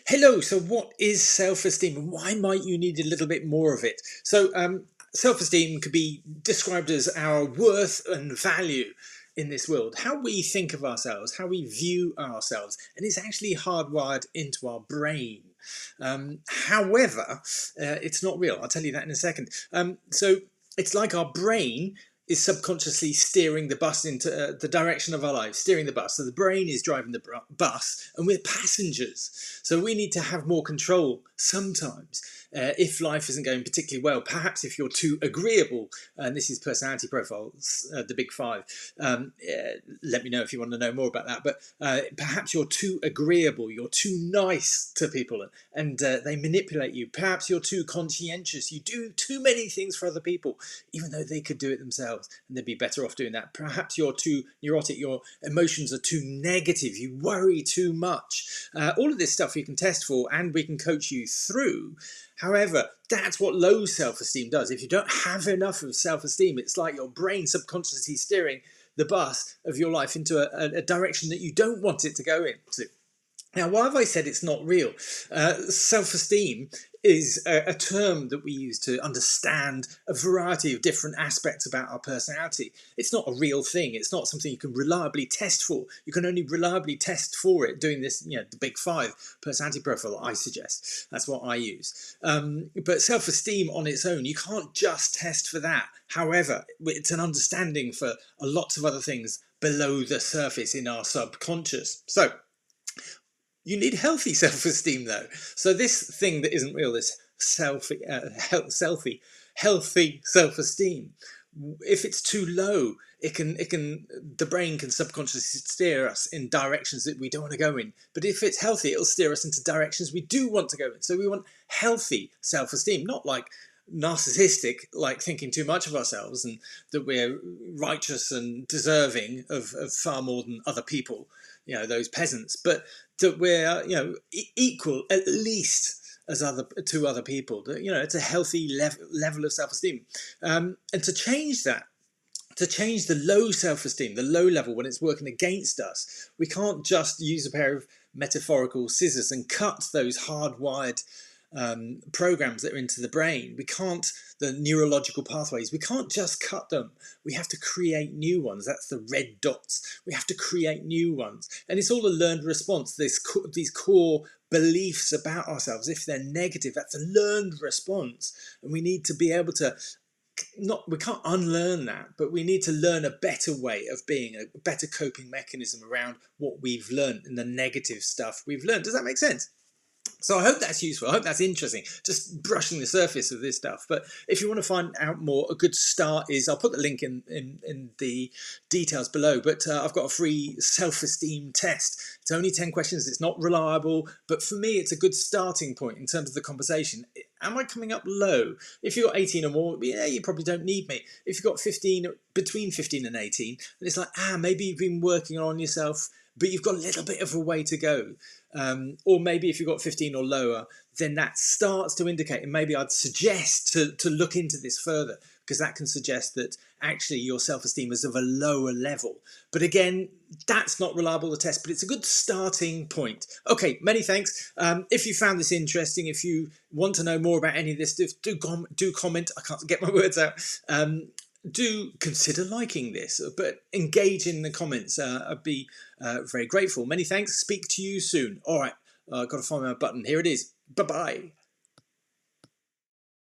Hello, so what is self-esteem and why might you need a little bit more of it? Self-esteem could be described as our worth and value in this world, how we think of ourselves, how we view ourselves, and it's actually hardwired into our brain. However, it's not real. I'll tell you that in a second. So it's like our brain is subconsciously steering the bus into the direction of our lives, steering the bus. So the brain is driving the bus and we're passengers. So we need to have more control sometimes if life isn't going particularly well. Perhaps if you're too agreeable, and this is personality profiles, the big five. Let me know if you want to know more about that. But perhaps you're too agreeable, you're too nice to people and they manipulate you. Perhaps you're too conscientious, you do too many things for other people, even though they could do it themselves and they'd be better off doing that. Perhaps you're too neurotic, your emotions are too negative, you worry too much. All of this stuff you can test for and we can coach you through. However, that's what low self-esteem does. If you don't have enough of self-esteem, it's like your brain subconsciously steering the bus of your life into a direction that you don't want it to go into. Now, why have I said it's not real? Self-esteem is a term that we use to understand a variety of different aspects about our personality. It's not a real thing. It's not something you can reliably test for. You can only reliably test for it doing this, the big five personality profile I suggest. That's what I use. But self-esteem on its own, you can't just test for that. However, it's an understanding for lots of other things below the surface in our subconscious. So, you need healthy self-esteem though. So this thing that isn't real, this healthy self-esteem, if it's too low, the brain can subconsciously steer us in directions that we don't want to go in. But if it's healthy, it'll steer us into directions we do want to go in. So we want healthy self-esteem, not like narcissistic, like thinking too much of ourselves and that we're righteous and deserving of far more than other people, those peasants, but that we're equal at least as to other people. That it's a healthy level of self-esteem, and to change that, to change the low self-esteem, the low level when it's working against us, we can't just use a pair of metaphorical scissors and cut those hardwired programs that are into the brain. We can't, the neurological pathways, we can't just cut them. We have to create new ones. That's the red dots. We have to create new ones. And it's all a learned response. These core beliefs about ourselves, if they're negative, that's a learned response. And we need to be able to, we can't unlearn that, but we need to learn a better way of being, a better coping mechanism around what we've learned and the negative stuff we've learned. Does that make sense? So I hope that's useful. I hope that's interesting. Just brushing the surface of this stuff. But if you want to find out more, a good start is, I'll put the link in the details below, but I've got a free self-esteem test. It's only 10 questions. It's not reliable, but for me, it's a good starting point in terms of the conversation. Am I coming up low? If you've got 18 or more, yeah, you probably don't need me. If you've got 15, between 15 and 18, then it's like, maybe you've been working on yourself, but you've got a little bit of a way to go. Or maybe if you've got 15 or lower, then that starts to indicate, and maybe I'd suggest to look into this further, because that can suggest that actually your self-esteem is of a lower level. But again, that's not reliable to test, but it's a good starting point. Okay, many thanks. If you found this interesting, if you want to know more about any of this, do comment. I can't get my words out. Do consider liking this, but engage in the comments. I'd be very grateful. Many thanks. Speak to you soon. All right, I've got to find my button. Here it is. Bye-bye.